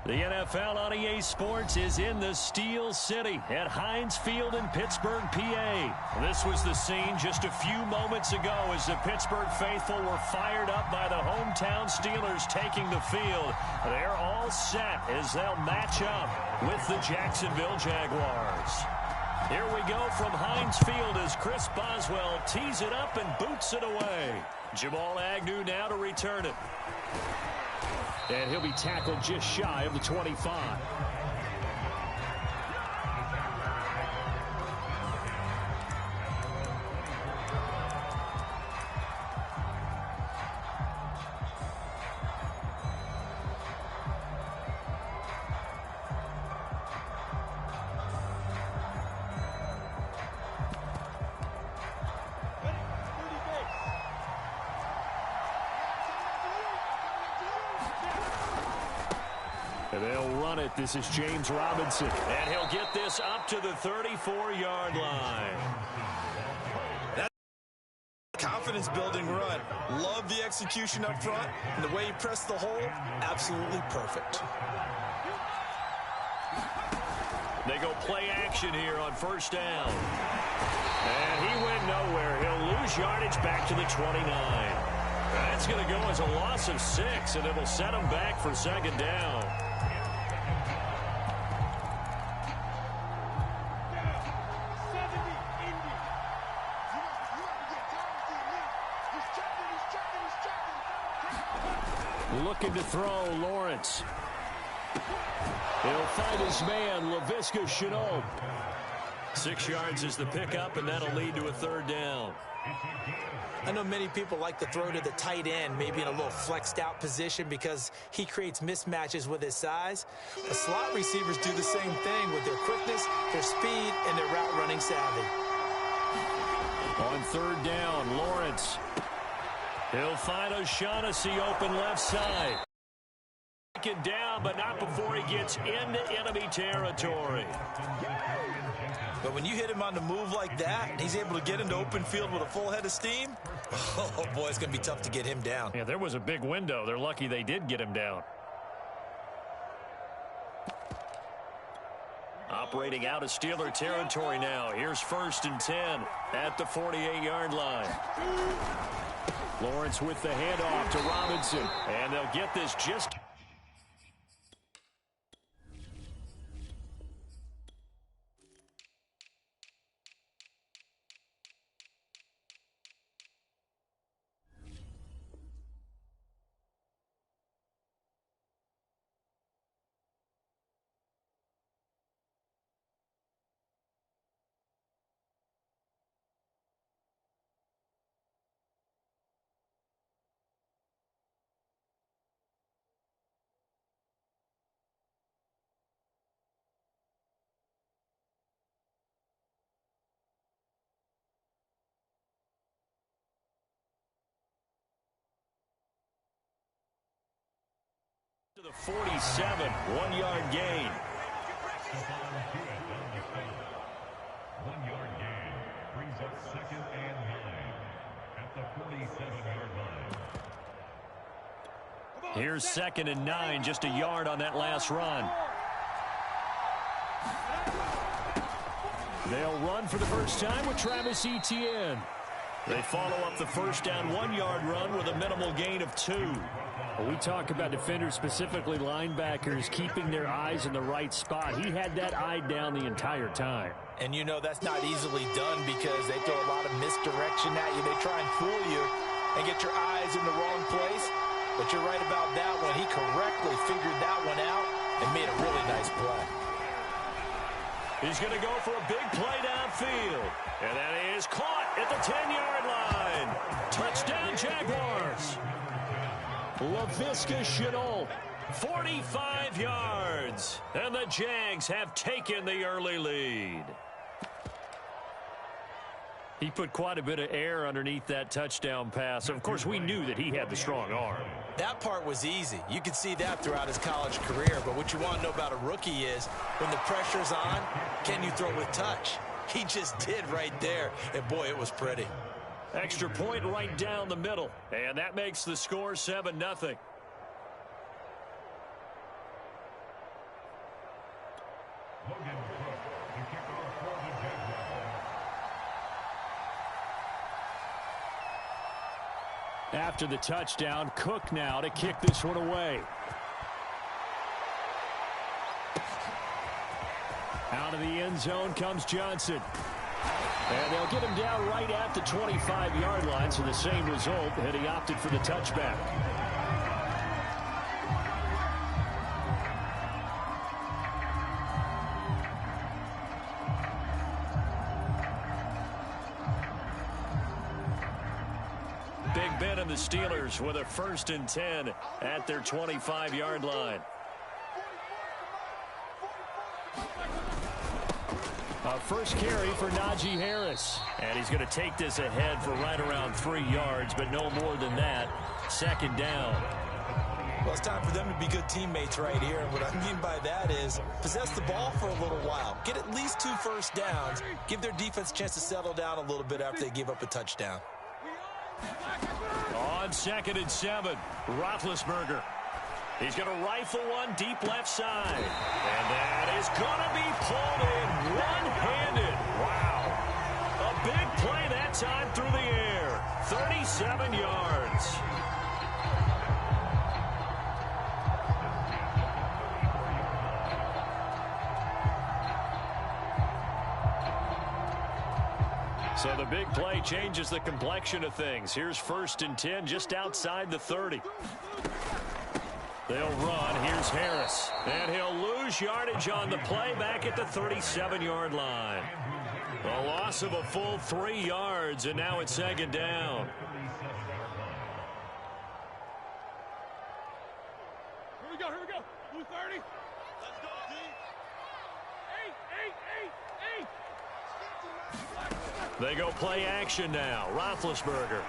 The NFL on EA Sports is in the Steel City at Heinz Field in Pittsburgh, PA. This was the scene just a few moments ago as the Pittsburgh faithful were fired up by the hometown Steelers taking the field. They're all set as they'll match up with the Jacksonville Jaguars. Here we go from Heinz Field as Chris Boswell tees it up and boots it away. Jamal Agnew now to return it. And he'll be tackled just shy of the 25. They'll run it. This is James Robinson. And he'll get this up to the 34-yard line. That's a confidence-building run. Love the execution up front. And the way he pressed the hole, absolutely perfect. They go play action here on first down. And he went nowhere. He'll lose yardage back to the 29. That's going to go as a loss of 6, and it'll set him back for second down. Looking to throw, Lawrence. He'll find his man, Laviska Shenault. 6 yards is the pickup, and that'll lead to a third down. I know many people like to throw to the tight end, maybe in a little flexed out position because he creates mismatches with his size. The slot receivers do the same thing with their quickness, their speed, and their route running savvy. On third down, Lawrence. He'll find O'Shaughnessy open left side. Taken down, but not before he gets into enemy territory. But when you hit him on the move like that, and he's able to get into open field with a full head of steam, oh, boy, it's going to be tough to get him down. Yeah, there was a big window. They're lucky they did get him down. Operating out of Steeler territory now. Here's 1st and 10 at the 48-yard line. Lawrence with the handoff to Robinson. And they'll get this just... to the 47, 1-yard gain. 1-yard gain brings up 2nd and 9 at the 47-yard line. Here's 2nd and 9, just a yard on that last run. They'll run for the first time with Travis Etienne. They follow up the first down 1-yard run with a minimal gain of 2. Well, we talk about defenders, specifically linebackers, keeping their eyes in the right spot. He had that eye down the entire time. And you know that's not easily done because they throw a lot of misdirection at you. They try and fool you and get your eyes in the wrong place. But you're right about that one. He correctly figured that one out and made a really nice play. He's going to go for a big play downfield. And that is caught at the 10-yard line. Touchdown, Jaguars. Laviska Shenault, 45 yards. And the Jags have taken the early lead. He put quite a bit of air underneath that touchdown pass. Of course, we knew that he had the strong arm. That part was easy. You could see that throughout his college career. But what you want to know about a rookie is when the pressure's on, can you throw with touch? He just did right there. And, boy, it was pretty. Extra point right down the middle. And that makes the score 7-0. After the touchdown, Cook now to kick this one away. Out of the end zone comes Johnson. And they'll get him down right at the 25-yard line, so the same result, and he opted for the touchback. Big Ben and the Steelers with a 1st and 10 at their 25-yard line. A first carry for Najee Harris. And he's going to take this ahead for right around 3 yards, but no more than that. 2nd down. Well, it's time for them to be good teammates right here. And what I mean by that is possess the ball for a little while. Get at least 2 first downs. Give their defense a chance to settle down a little bit after they give up a touchdown. On 2nd and 7, Roethlisberger. He's going to rifle one deep left side. And that is going to be pulled in one-handed. Wow. A big play that time through the air. 37 yards. So the big play changes the complexion of things. Here's 1st and 10 just outside the 30. They'll run. Here's Harris. And he'll lose yardage on the play back at the 37-yard line. A loss of a full 3 yards, and now it's 2nd down. Here we go. Blue 30. Let's go, D. 8. They go play action now. Roethlisberger.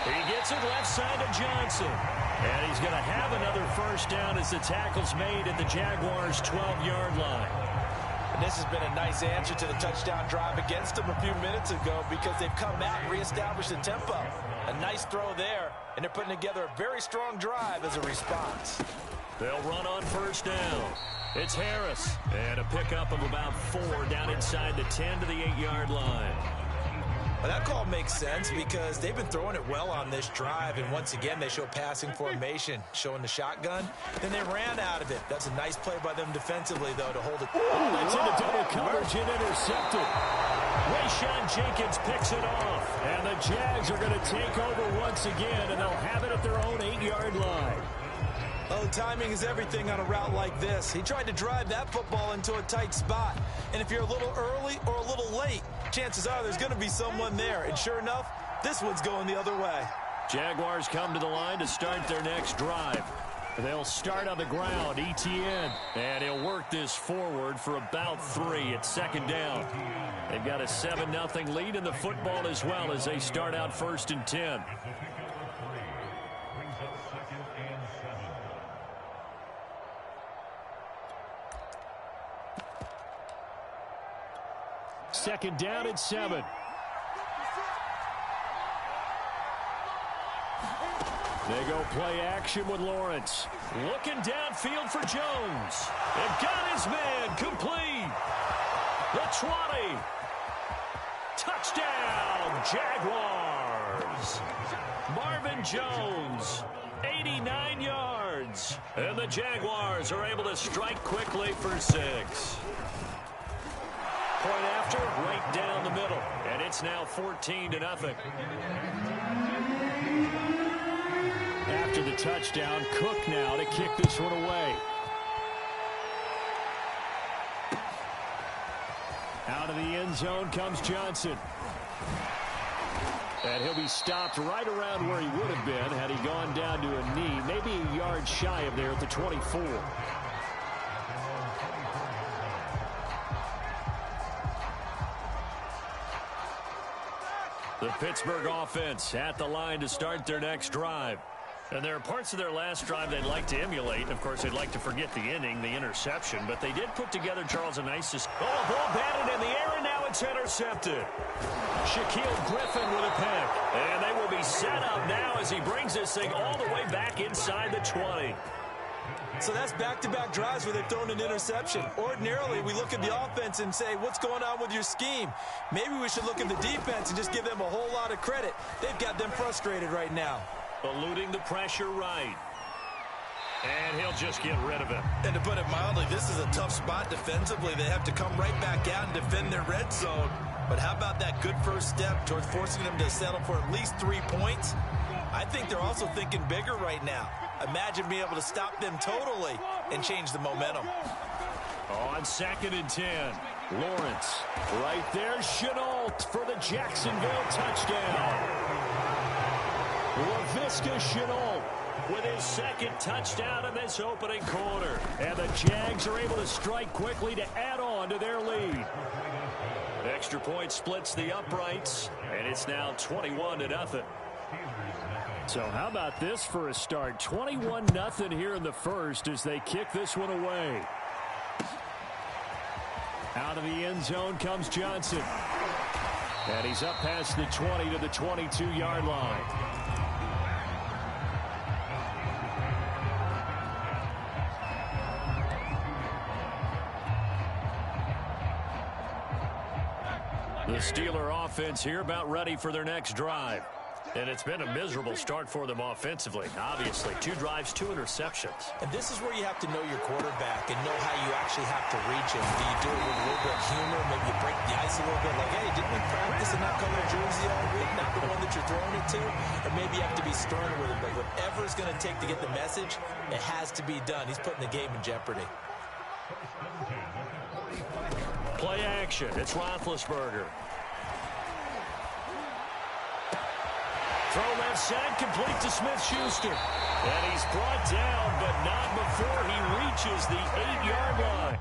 He gets it left side to Johnson. And he's going to have another 1st down as the tackle's made at the Jaguars' 12-yard line. And this has been a nice answer to the touchdown drive against them a few minutes ago because they've come out and reestablished the tempo. A nice throw there, and they're putting together a very strong drive as a response. They'll run on 1st down. It's Harris. And a pickup of about 4 down inside the 10 to the 8-yard line. Well, that call makes sense because they've been throwing it well on this drive, and once again they show passing formation, showing the shotgun. Then they ran out of it. That's a nice play by them defensively, though, to hold it. That's into double coverage and intercepted. Rayshon Jenkins picks it off, and the Jags are going to take over once again, and they'll have it at their own 8-yard line. Oh, timing is everything on a route like this. He tried to drive that football into a tight spot. And if you're a little early or a little late, chances are there's going to be someone there. And sure enough, this one's going the other way. Jaguars come to the line to start their next drive. They'll start on the ground, ETN. And he'll work this forward for about 3 at 2nd down. They've got a 7-0 lead in the football as well as they start out 1st and 10. Second down at 7. They go play action with Lawrence. Looking downfield for Jones. They've got his man complete. The 20. Touchdown, Jaguars. Marvin Jones, 89 yards. And the Jaguars are able to strike quickly for 6. Point after, right down the middle. And it's now 14-0. After the touchdown, Cook now to kick this one away. Out of the end zone comes Johnson. And he'll be stopped right around where he would have been had he gone down to a knee, maybe a yard shy of there at the 24. The Pittsburgh offense at the line to start their next drive. And there are parts of their last drive they'd like to emulate. Of course, they'd like to forget the inning, the interception. But they did put together, Charles, a nice... Oh, ball batted in the air, and now it's intercepted. Shaquille Griffin with a pick. And they will be set up now as he brings this thing all the way back inside the 20. So that's back-to-back drives where they've thrown an interception. Ordinarily, we look at the offense and say, what's going on with your scheme? Maybe we should look at the defense and just give them a whole lot of credit. They've got them frustrated right now. Eluding the pressure right. And he'll just get rid of it. And to put it mildly, this is a tough spot defensively. They have to come right back out and defend their red zone. But how about that good first step towards forcing them to settle for at least 3 points? I think they're also thinking bigger right now. Imagine being able to stop them totally and change the momentum. On 2nd and 10, Lawrence. Right there, Chenault for the Jacksonville touchdown. LaVisca Chenault with his 2nd touchdown in this opening quarter. And the Jags are able to strike quickly to add on to their lead. Extra point splits the uprights, and it's now 21-0. So how about this for a start? 21-0 here in the first as they kick this one away. Out of the end zone comes Johnson. And he's up past the 20 to the 22-yard line. The Steeler offense here about ready for their next drive. And it's been a miserable start for them offensively. Obviously, 2 drives, 2 interceptions. And this is where you have to know your quarterback and know how you actually have to reach him. Do you do it with a little bit of humor? Maybe you break the ice a little bit. Like, hey, didn't we practice in that color jersey all week? Not the one that you're throwing it to? Or maybe you have to be stern with him. But whatever it's going to take to get the message, it has to be done. He's putting the game in jeopardy. Play action. It's Roethlisberger. Throw left side, complete to Smith-Schuster. And he's brought down, but not before he reaches the 8-yard line.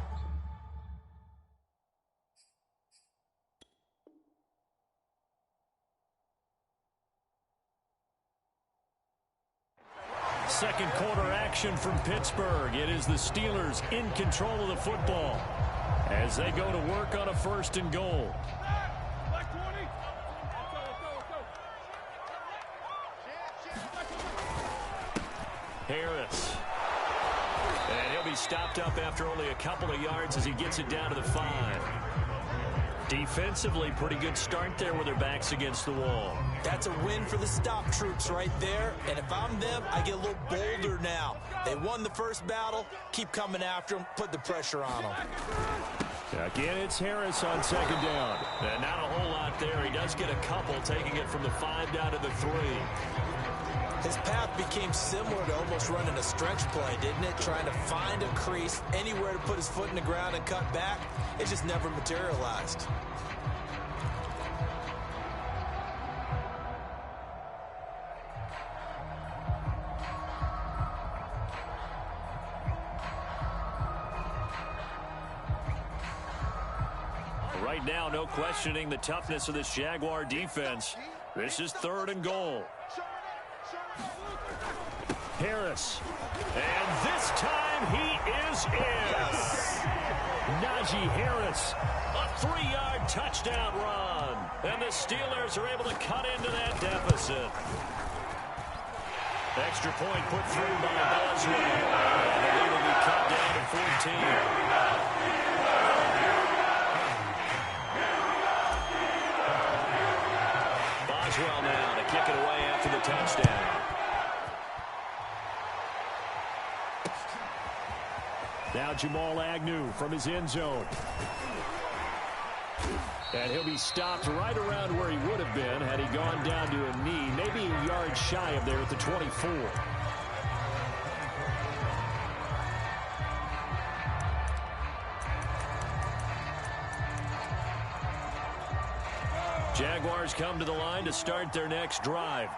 Second quarter action from Pittsburgh. It is the Steelers in control of the football as they go to work on a 1st and goal. Harris. And he'll be stopped up after only a couple of yards as he gets it down to the 5. Defensively, pretty good start there with their backs against the wall. That's a win for the stop troops right there. And if I'm them, I get a little bolder now. They won the first battle. Keep coming after them. Put the pressure on them. Again, it's Harris on 2nd down. And not a whole lot there. He does get a couple, taking it from the 5 down to the 3. His path became similar to almost running a stretch play, didn't it? Trying to find a crease, anywhere to put his foot in the ground and cut back. It just never materialized. Right now, no questioning the toughness of this Jaguar defense. This is 3rd and goal. Harris. And this time he is in. Yes. Najee Harris. A 3-yard touchdown run. And the Steelers are able to cut into that deficit. Extra point put through by Boswell. And the lead will be cut down to 14. Boswell now to kick it away after the touchdown. Now Jamal Agnew from his end zone. And he'll be stopped right around where he would have been had he gone down to a knee, maybe a yard shy of there at the 24. Jaguars come to the line to start their next drive.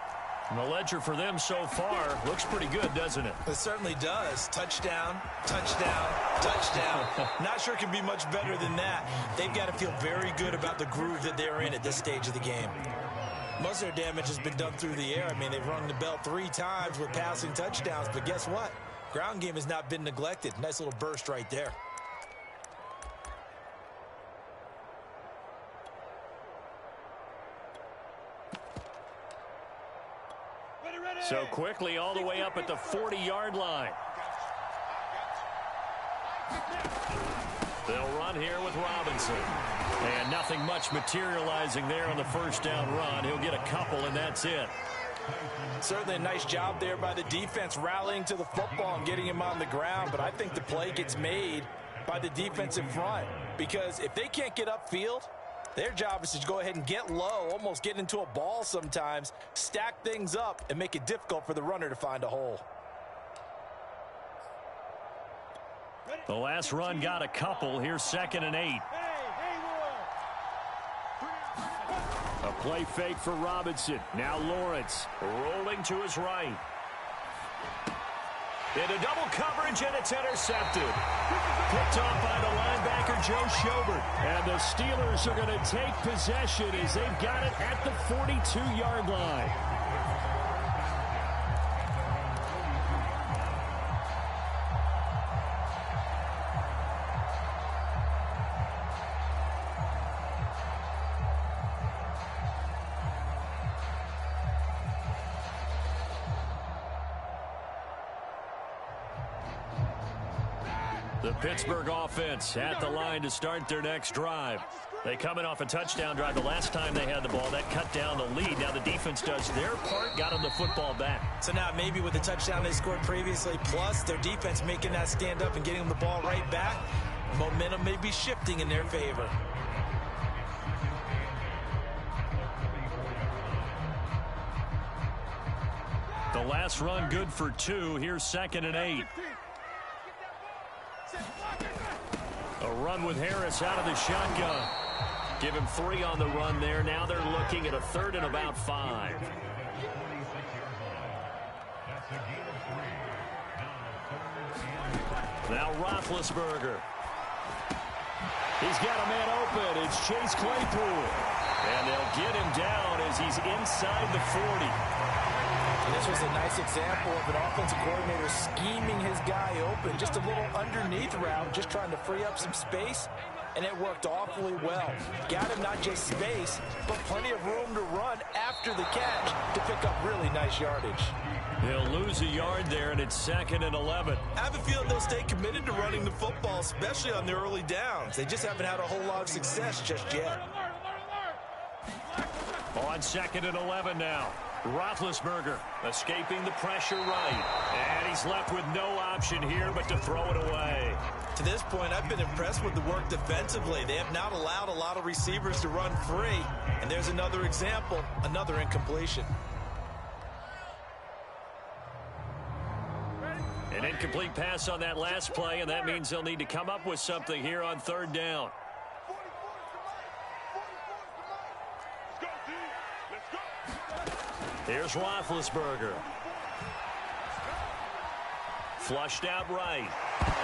And the ledger for them so far looks pretty good, doesn't it? It certainly does. Touchdown, touchdown, touchdown. Not sure it can be much better than that. They've got to feel very good about the groove that they're in at this stage of the game. Most of their damage has been done through the air. I mean, they've rung the bell 3 times with passing touchdowns, but guess what? Ground game has not been neglected. Nice little burst right there. So quickly all the way up at the 40-yard line. They'll run here with Robinson. And nothing much materializing there on the first down run. He'll get a couple, and that's it. Certainly a nice job there by the defense rallying to the football and getting him on the ground. But I think the play gets made by the defensive front. Because if they can't get upfield, their job is to go ahead and get low, almost get into a ball sometimes, stack things up, and make it difficult for the runner to find a hole. The last run got a couple. Here's 2nd and 8. A play fake for Robinson. Now Lawrence rolling to his right. Into double coverage, and it's intercepted. Picked off by the linebacker, Joe Schobert. And the Steelers are going to take possession as they've got it at the 42-yard line. The Pittsburgh offense at the line to start their next drive. They come in off a touchdown drive. The last time they had the ball, that cut down the lead. Now the defense does their part, got them the football back. So now maybe with the touchdown they scored previously, plus their defense making that stand up and getting them the ball right back, momentum may be shifting in their favor. The last run good for 2. Here's 2nd and 8. A run with Harris out of the shotgun. Give him 3 on the run there. Now they're looking at a 3rd and about 5. Now Roethlisberger. He's got a man open. It's Chase Claypool. And they'll get him down as he's inside the 40. And this was a nice example of an offensive coordinator scheming his guy open. Just a little underneath route, just trying to free up some space, and it worked awfully well. Got him not just space, but plenty of room to run after the catch to pick up really nice yardage. They'll lose a yard there, and it's 2nd and 11. I have a feeling they'll stay committed to running the football, especially on the early downs. They just haven't had a whole lot of success just yet. On 2nd and 11 now. Roethlisberger escaping the pressure right. And he's left with no option here but to throw it away. To this point, I've been impressed with the work defensively. They have not allowed a lot of receivers to run free. And there's another example, another incompletion. An incomplete pass on that last play, and that means they'll need to come up with something here on 3rd down. Here's Roethlisberger. Flushed out right.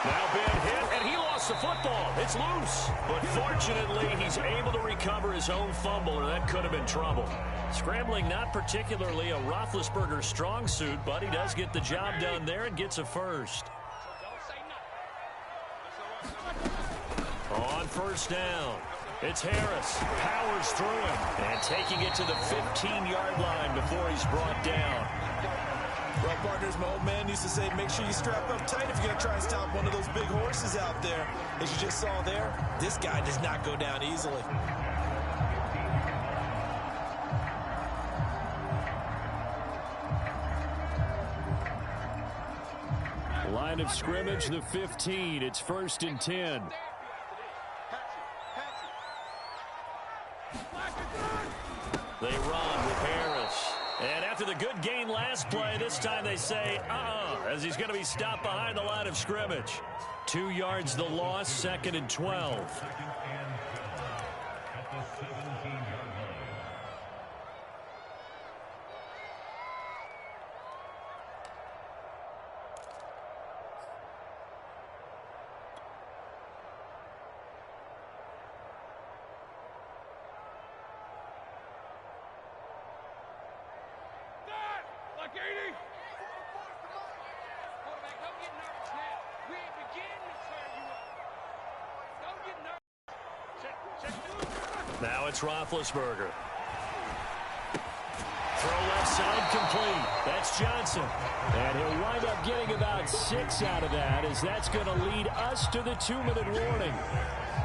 Now Ben hit, and he lost the football. It's loose. But fortunately, he's able to recover his own fumble, or that could have been trouble. Scrambling not particularly a Roethlisberger strong suit, but he does get the job done there and gets a first. On 1st down. It's Harris. Powers through him. And taking it to the 15-yard line before he's brought down. Well, partners, my old man used to say, make sure you strap up tight if you're going to try and stop one of those big horses out there. As you just saw there, this guy does not go down easily. Line of scrimmage, the 15. It's 1st and 10. They run with Harris. And after the good gain last play, this time they say, as he's going to be stopped behind the line of scrimmage. 2 yards the loss, 2nd and 12. Now it's Roethlisberger. Throw left side complete. That's Johnson. And he'll wind up getting about 6 out of that, as that's going to lead us to the 2-minute warning.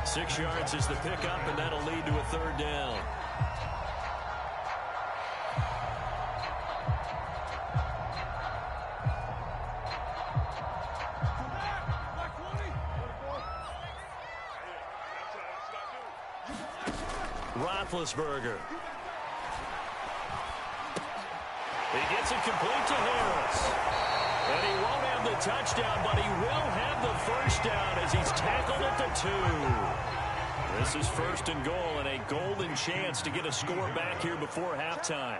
6 yards is the pickup, and that'll lead to a 3rd down. Roethlisberger. He gets it complete to Harris. And he won't have the touchdown, but he will have the first down as he's tackled at the 2. This is 1st and goal, and a golden chance to get a score back here before halftime.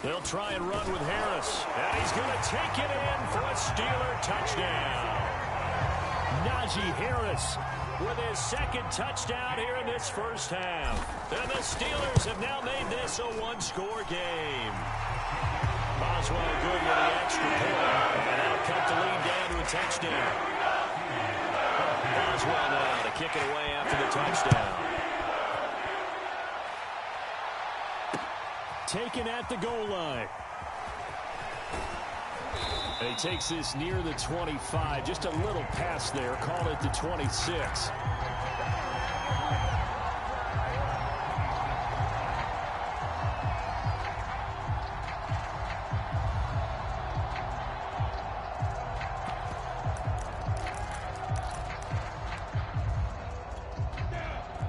They'll try and run with Harris. And he's going to take it in for a Steeler touchdown. Najee Harris with his 2nd touchdown here in this first half. And the Steelers have now made this a 1-score game. Boswell good with the extra point. And that'll cut the lead down to a touchdown. Boswell now to kick it away after the touchdown. Taken at the goal line. And he takes this near the 25. Just a little pass there. Call it the 26.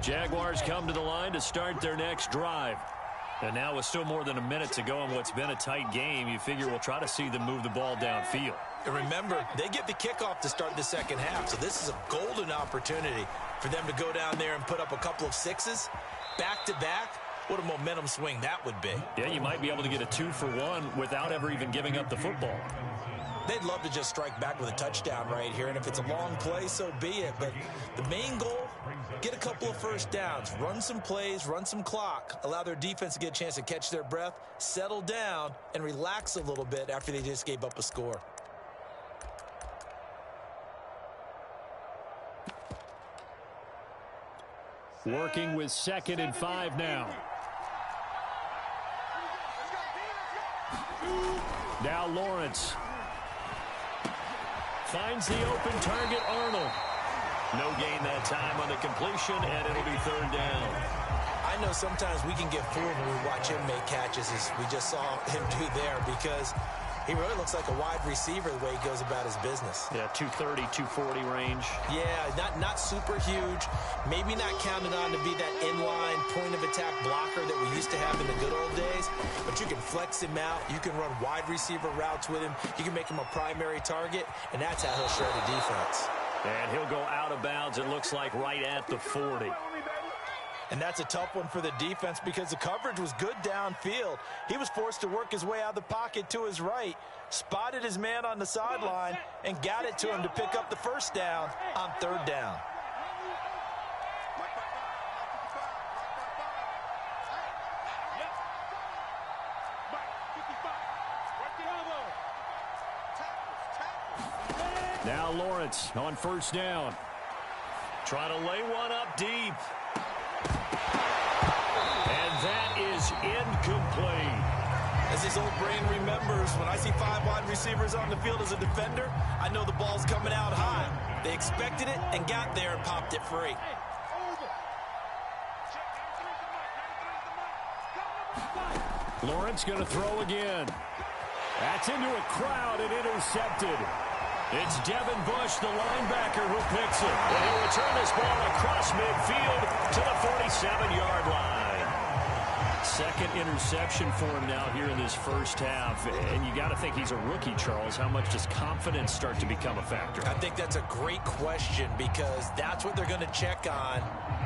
Jaguars come to the line to start their next drive. And now with still more than a minute to go in what's been a tight game, you figure we'll try to see them move the ball downfield. And remember, they get the kickoff to start the second half, so this is a golden opportunity for them to go down there and put up a couple of 6s back-to-back. What a momentum swing that would be. Yeah, you might be able to get a 2-for-1 without ever even giving up the football. They'd love to just strike back with a touchdown right here, and if it's a long play, so be it. But the main goal, get a couple of first downs, run some plays, run some clock, allow their defense to get a chance to catch their breath, settle down, and relax a little bit after they just gave up a score. Working with 2nd and 5 now. Now Lawrence. Finds the open target, Arnold. No gain that time on the completion, and it'll be 3rd down. I know sometimes we can get fooled when we watch him make catches, as we just saw him do there, because he really looks like a wide receiver the way he goes about his business. Yeah, 230, 240 range. Yeah, not super huge. Maybe not counted on to be that inline point-of-attack blocker that we used to have in the good old days. But you can flex him out. You can run wide receiver routes with him. You can make him a primary target, and that's how he'll shred a defense. And he'll go out of bounds, it looks like, right at the 40. And that's a tough one for the defense because the coverage was good downfield. He was forced to work his way out of the pocket to his right, spotted his man on the sideline, and got it to him to pick up the first down on 3rd down. Now Lawrence on 1st down. Try to lay one up deep. And that is incomplete. As his old brain remembers, when I see 5 wide receivers on the field as a defender, I know the ball's coming out high. They expected it and got there and popped it free. Lawrence going to throw again. That's into a crowd and intercepted. It's Devin Bush, the linebacker, who picks it. And he'll return this ball across midfield to the 47-yard line. 2nd interception for him now here in this first half. And you got to think he's a rookie, Charles. How much does confidence start to become a factor? I think that's a great question because that's what they're going to check on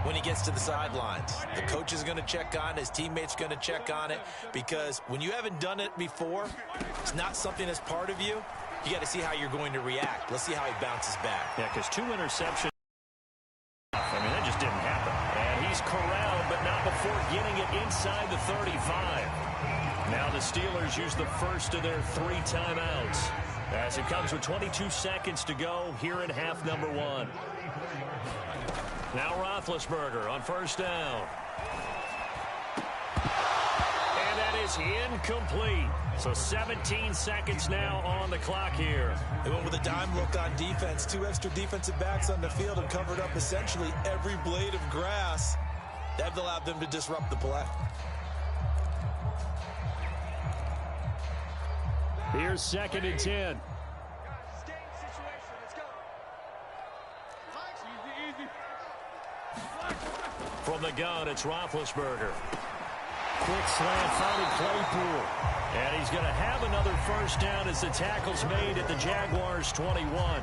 when he gets to the sidelines. The coach is going to check on it. His teammates are going to check on it because when you haven't done it before, it's not something that's part of you. You got to see how you're going to react. Let's see how he bounces back. Yeah, because 2 interceptions, I mean, that just didn't happen. And he's corralled, but not before getting it inside the 35. Now the Steelers use the first of their 3 timeouts. As it comes with 22 seconds to go here in half number one. Now Roethlisberger on first down. And that is incomplete. So 17 seconds now on the clock here. They went with a dime look on defense. 2 extra defensive backs on the field and covered up essentially every blade of grass. That allowed them to disrupt the play. Here's 2nd and 10. From the gun, it's Roethlisberger. Quick slant, finding Claypool. And he's going to have another first down as the tackle's made at the Jaguars' 21.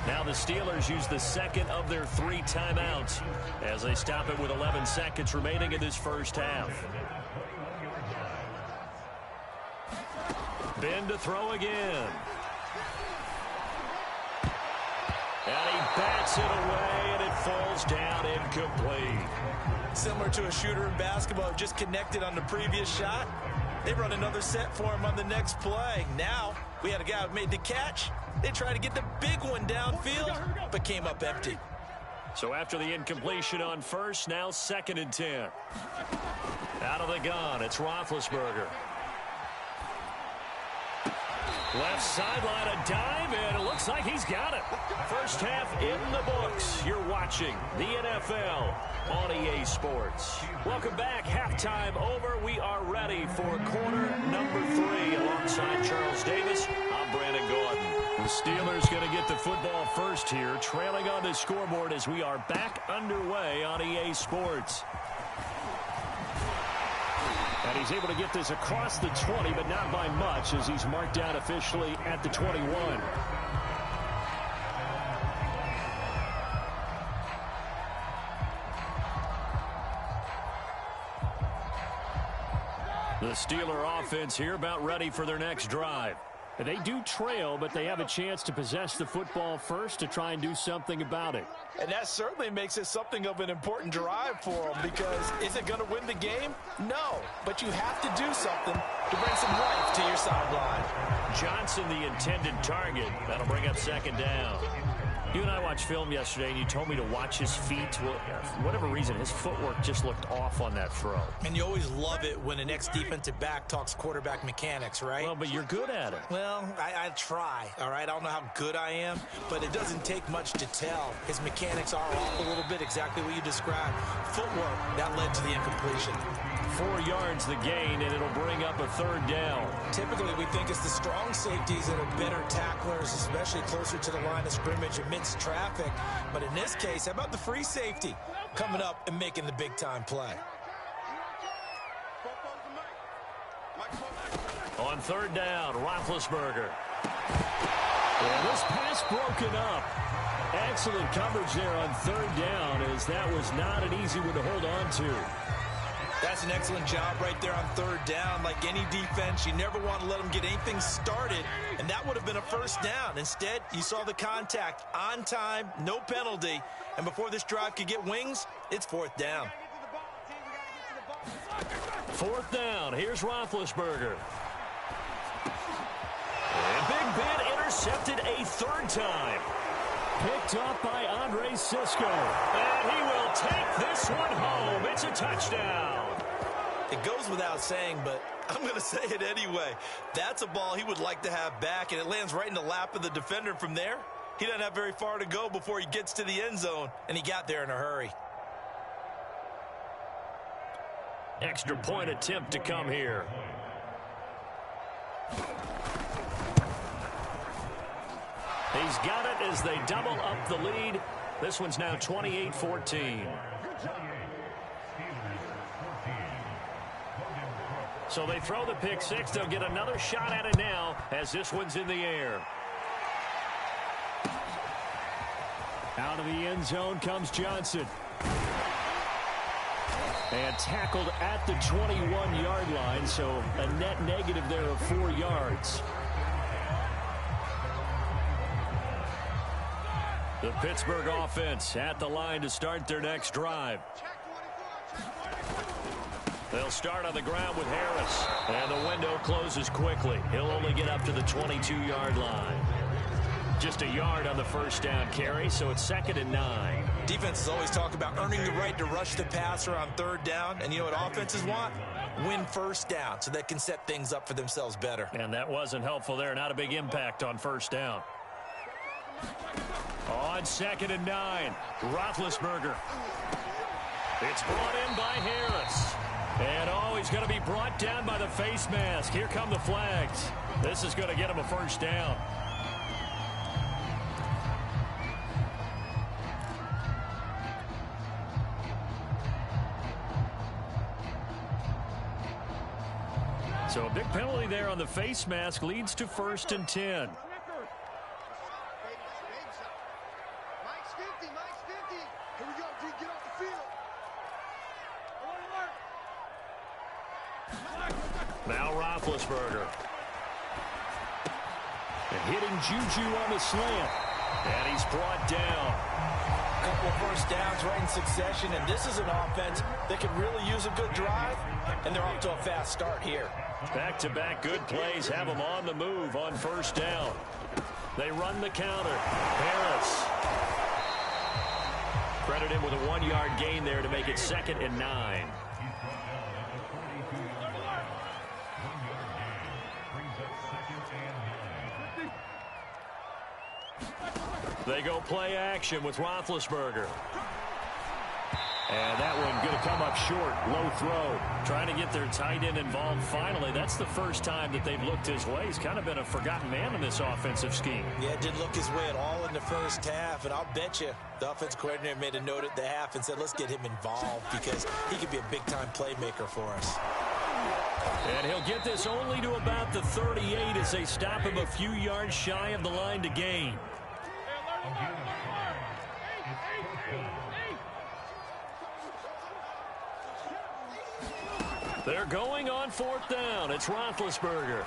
Now the Steelers use the second of their 3 timeouts as they stop it with 11 seconds remaining in this first half. Ben to throw again. And he bats it away, and it falls down incomplete. Similar to a shooter in basketball, just connected on the previous shot. They run another set for him on the next play. Now, we had a guy who made the catch. They tried to get the big one downfield, but came up empty. So after the incompletion on first, now 2nd and 10. Out of the gun, it's Roethlisberger. Left sideline, a dive, and it looks like he's got it. First half in the books. You're watching the NFL on EA Sports. Welcome back. Halftime over. We are ready for quarter number 3. Alongside Charles Davis, I'm Brandon Gordon. The Steelers going to get the football first here, trailing on the scoreboard as we are back underway on EA Sports. And he's able to get this across the 20, but not by much, as he's marked down officially at the 21. The Steeler offense here about ready for their next drive. They do trail, but they have a chance to possess the football first to try and do something about it. And that certainly makes it something of an important drive for them, because is it going to win the game? No, but you have to do something to bring some life to your sideline. Johnson, the intended target. That'll bring up 2nd down. You and I watched film yesterday, and you told me to watch his feet. Well, for whatever reason, his footwork just looked off on that throw. And you always love it when an ex-defensive back talks quarterback mechanics, right? Well, but you're good at it. Well, I try, all right? I don't know how good I am, but it doesn't take much to tell. His mechanics are off a little bit, exactly what you described. Footwork, that led to the incompletion. 4 yards the gain, and it'll bring up a 3rd down. Typically, we think it's the strong safeties that are better tacklers, especially closer to the line of scrimmage amidst traffic. But in this case, how about the free safety coming up and making the big-time play? On 3rd down, Roethlisberger. And this pass broken up. Excellent coverage there on 3rd down, as that was not an easy one to hold on to. That's an excellent job right there on 3rd down. Like any defense, you never want to let them get anything started, and that would have been a first down. Instead, you saw the contact on time, no penalty, and before this drive could get wings, it's 4th down. 4th down, here's Roethlisberger. And Big Ben intercepted a 3rd time. Picked up by Andre Sisco. And he will take this one home. It's a touchdown. It goes without saying, but I'm going to say it anyway. That's a ball he would like to have back, and it lands right in the lap of the defender from there. He doesn't have very far to go before he gets to the end zone, and he got there in a hurry. Extra point attempt to come here. He's got it as they double up the lead. This one's now 28-14. So they throw the pick 6. They'll get another shot at it now as this one's in the air. Out of the end zone comes Johnson. And tackled at the 21-yard line, so a net negative there of 4 yards. The Pittsburgh offense at the line to start their next drive. They'll start on the ground with Harris. And the window closes quickly. He'll only get up to the 22-yard line. Just a yard on the first down carry, so it's 2nd and 9. Defenses always talk about earning the right to rush the passer on 3rd down. And you know what offenses want? Win first down so they can set things up for themselves better. And that wasn't helpful there. Not a big impact on 1st down. On 2nd and 9, Roethlisberger. It's brought in by Harris. And he's going to be brought down by the face mask. Here come the flags. This is going to get him a 1st down. So a big penalty there on the face mask leads to 1st and 10. Now Roethlisberger. And hitting Juju on the slant. And he's brought down. A couple of 1st downs right in succession, and this is an offense that could really use a good drive, and they're off to a fast start here. Back-to-back good plays have them on the move on 1st down. They run the counter. Harris. Credit him with a 1-yard gain there to make it 2nd and 9. They go play action with Roethlisberger. And that one going to come up short. Low throw. Trying to get their tight end involved finally. That's the first time that they've looked his way. He's kind of been a forgotten man in this offensive scheme. Yeah, it didn't look his way at all in the first half. And I'll bet you the offense coordinator made a note at the half and said, let's get him involved because he could be a big-time playmaker for us. And he'll get this only to about the 38 as they stop him a few yards shy of the line to gain. They're going on 4th down. It's Roethlisberger.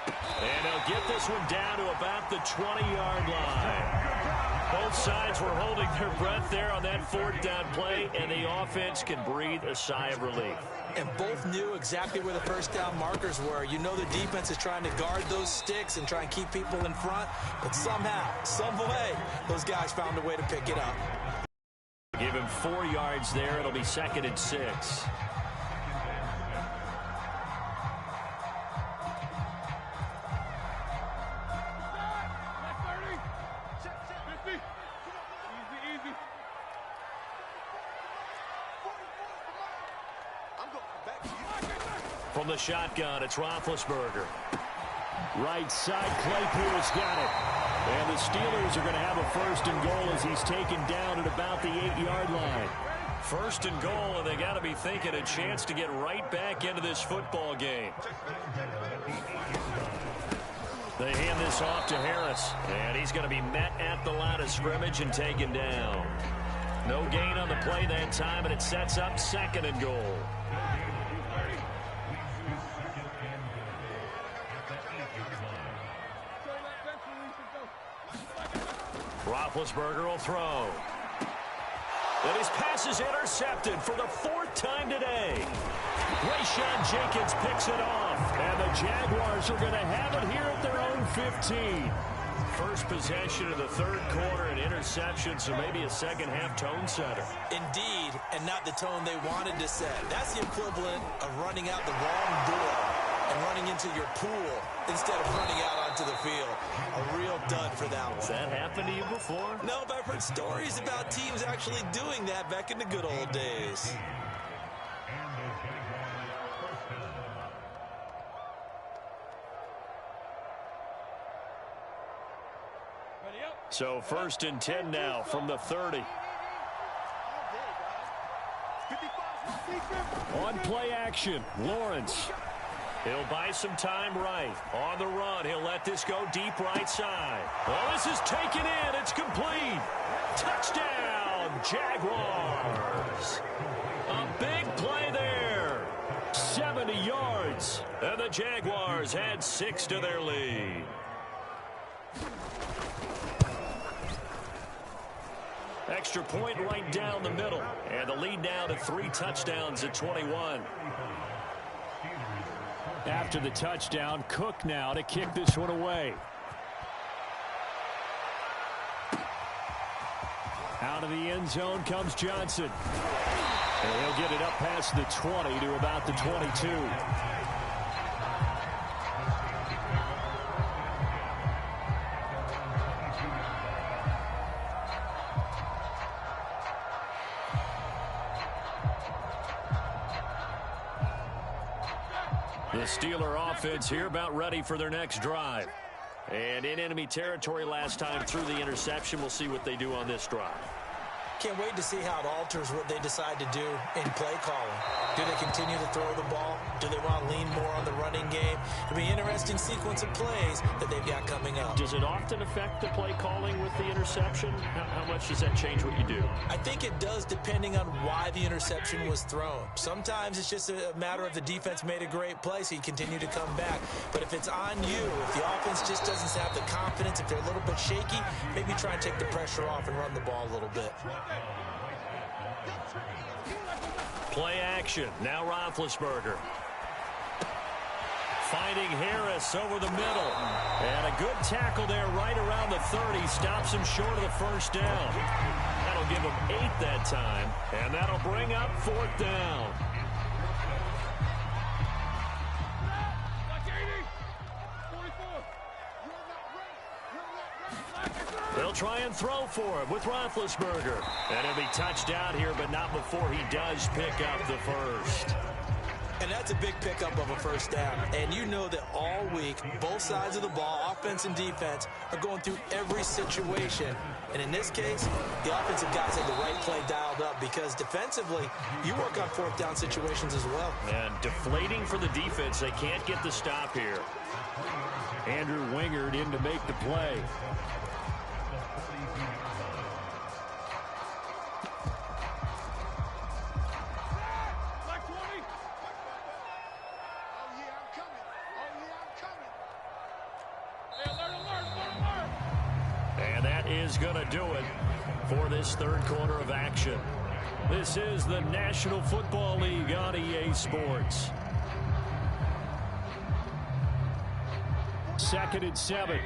And they'll get this one down to about the 20-yard line. Both sides were holding their breath there on that 4th down play, and the offense can breathe a sigh of relief. And both knew exactly where the 1st down markers were. You know the defense is trying to guard those sticks and try and keep people in front, but somehow, some way, those guys found a way to pick it up. Give him 4 yards there. It'll be 2nd and 6. From the shotgun, it's Roethlisberger. Right side, Claypool's got it. And the Steelers are going to have a 1st and goal as he's taken down at about the 8-yard line. 1st and goal, and they got to be thinking a chance to get right back into this football game. They hand this off to Harris, and he's going to be met at the line of scrimmage and taken down. No gain on the play that time, and it sets up 2nd and goal. Roethlisberger will throw. And his pass is intercepted for the 4th time today. Rayshon Jenkins picks it off. And the Jaguars are going to have it here at their own 15. First possession of the 3rd quarter, an interception, so maybe a second-half tone setter. Indeed, and not the tone they wanted to set. That's the equivalent of running out the wrong door and running into your pool instead of running out onto the field. A real dud for that one. Has that happened to you before? No, but I've heard stories about teams actually doing that back in the good old days. So 1st and 10 now from the 30. On play action, Lawrence. He'll buy some time right. On the run, he'll let this go deep right side. Oh, this is taken in. It's complete. Touchdown, Jaguars. A big play there. 70 yards. And the Jaguars add 6 to their lead. extra point right down the middle. And the lead now to 3 touchdowns at 21. After the touchdown, Cook now to kick this one away. Out of the end zone comes Johnson. And he'll get it up past the 20 to about the 22. The Steeler offense here about ready for their next drive. And in enemy territory last time through the interception. We'll see what they do on this drive. Can't wait to see how it alters what they decide to do in play calling. Do they continue to throw the ball? Do they want to lean more on the running game? It'll be an interesting sequence of plays that they've got coming up. Does it often affect the play calling with the interception? How much does that change what you do? I think it does, depending on why the interception was thrown. Sometimes it's just a matter of the defense made a great play, so you continue to come back. But if it's on you, if the offense just doesn't have the confidence, if they're a little bit shaky, maybe try and take the pressure off and run the ball a little bit. Play action. Now Roethlisberger. Finding Harris over the middle. And a good tackle there right around the 30. Stops him short of the first down. That'll give him 8 that time. And that'll bring up 4th down. They'll try and throw for him with Roethlisberger. And he'll be touched out here, but not before he does pick up the first. And that's a big pickup of a first down. And you know that all week, both sides of the ball, offense and defense, are going through every situation. And in this case, the offensive guys have the right play dialed up because defensively, you work on 4th down situations as well. And deflating for the defense. They can't get the stop here. Andrew Wingard in to make the play. And that is going to do it for this 3rd quarter of action. This is the National Football League on EA Sports. 2nd and 7.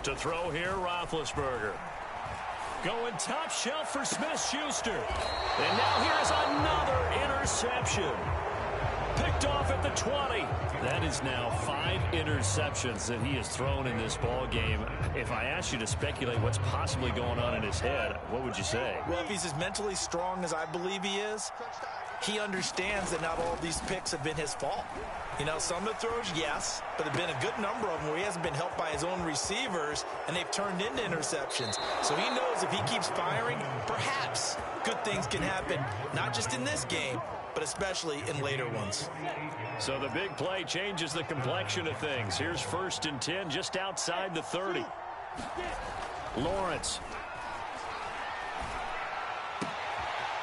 To throw here, Roethlisberger. Going top shelf for Smith-Schuster. And now here's another interception. Picked off at the 20. That is now 5 interceptions that he has thrown in this ball game. If I asked you to speculate what's possibly going on in his head, what would you say? Well, if he's as mentally strong as I believe he is, he understands that not all of these picks have been his fault. You know, some of the throws, yes, but there have been a good number of them where he hasn't been helped by his own receivers, and they've turned into interceptions. So he knows if he keeps firing, perhaps good things can happen, not just in this game, but especially in later ones. So the big play changes the complexion of things. Here's 1st and 10 just outside the 30. Lawrence.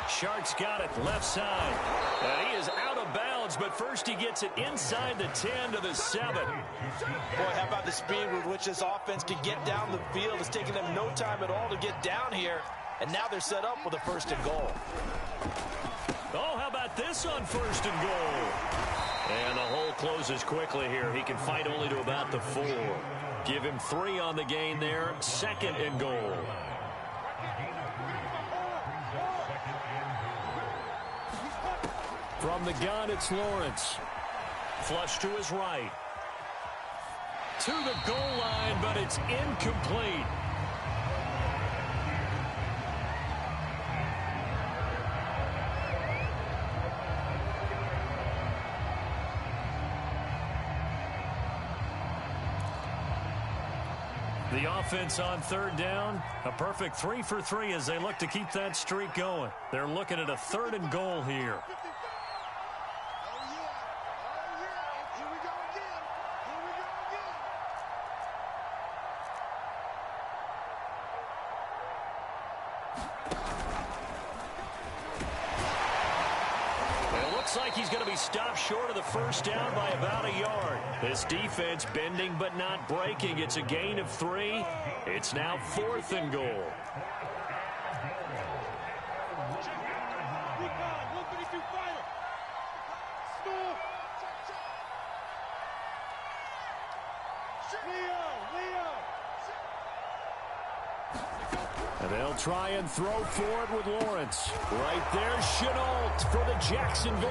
Shark's got it left side. And he is out of bounds, but first he gets it inside the 10 to the 7. Boy, how about the speed with which this offense can get down the field? It's taking them no time at all to get down here, and now they're set up with a 1st and goal. Oh, how about this on 1st and goal? And the hole closes quickly here. He can fight only to about the 4. Give him 3 on the gain there. 2nd and goal. From the gun, it's Lawrence. Flush to his right. To the goal line, but it's incomplete. The offense on 3rd down, a perfect 3 for 3 as they look to keep that streak going. They're looking at a 3rd and goal here. Looks like he's going to be stopped short of the first down by about a yard. This defense bending but not breaking. It's a gain of 3. It's now 4th and goal. Recon, 152 fighter. School. Leo. And they'll try and throw for it with Lawrence. Right there, Chenault for the Jacksonville